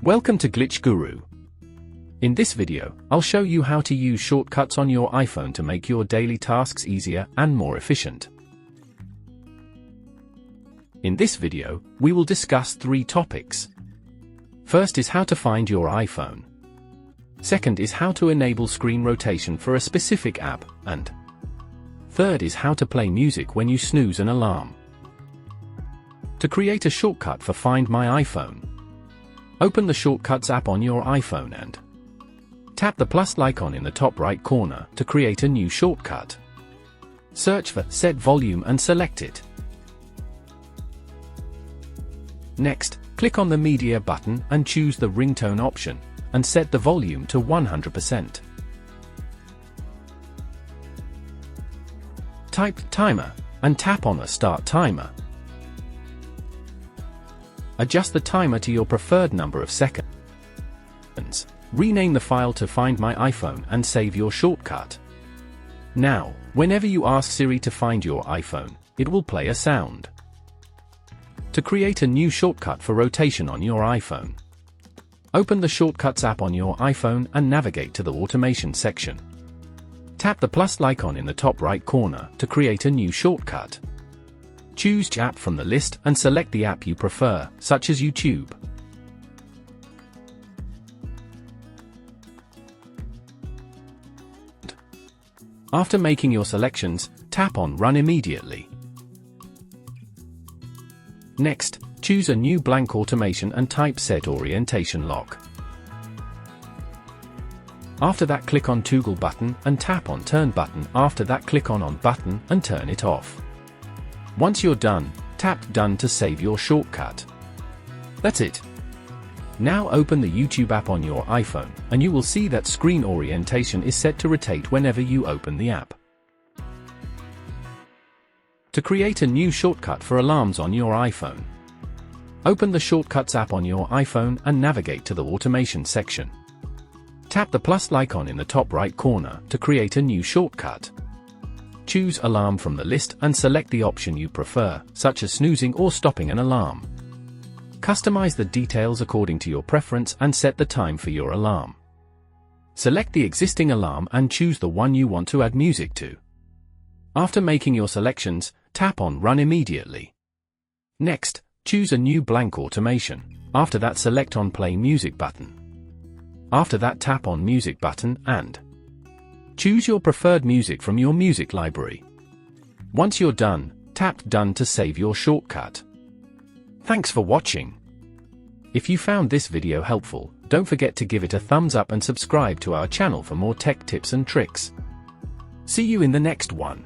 Welcome to Glitch Guru. In this video, I'll show you how to use shortcuts on your iPhone to make your daily tasks easier and more efficient. In this video, we will discuss 3 topics. First is how to find your iPhone. Second is how to enable screen rotation for a specific app, and third is how to play music when you snooze an alarm. To create a shortcut for Find My iPhone, open the Shortcuts app on your iPhone and tap the plus icon in the top right corner to create a new shortcut. Search for Set Volume and select it. Next, click on the Media button and choose the ringtone option, and set the volume to 100%. Type Timer, and tap on a Start Timer. Adjust the timer to your preferred number of seconds. Rename the file to Find My iPhone and save your shortcut. Now, whenever you ask Siri to find your iPhone, it will play a sound. To create a new shortcut for rotation on your iPhone, open the Shortcuts app on your iPhone and navigate to the Automation section. Tap the plus icon in the top right corner to create a new shortcut. Choose App from the list and select the app you prefer, such as YouTube. After making your selections, tap on Run immediately. Next, choose a new blank automation and type Set Orientation Lock. After that, click on Toggle button and tap on Turn button. After that, click on button and turn it off. Once you're done, tap Done to save your shortcut. That's it. Now open the YouTube app on your iPhone, and you will see that screen orientation is set to rotate whenever you open the app. To create a new shortcut for alarms on your iPhone, open the Shortcuts app on your iPhone and navigate to the Automation section. Tap the plus icon in the top right corner to create a new shortcut. Choose Alarm from the list and select the option you prefer, such as snoozing or stopping an alarm. Customize the details according to your preference and set the time for your alarm. Select the existing alarm and choose the one you want to add music to. After making your selections, tap on Run immediately. Next, choose a new blank automation. After that, select on Play Music button. After that, tap on Music button and choose your preferred music from your music library. Once you're done, tap Done to save your shortcut. Thanks for watching. If you found this video helpful, don't forget to give it a thumbs up and subscribe to our channel for more tech tips and tricks. See you in the next one.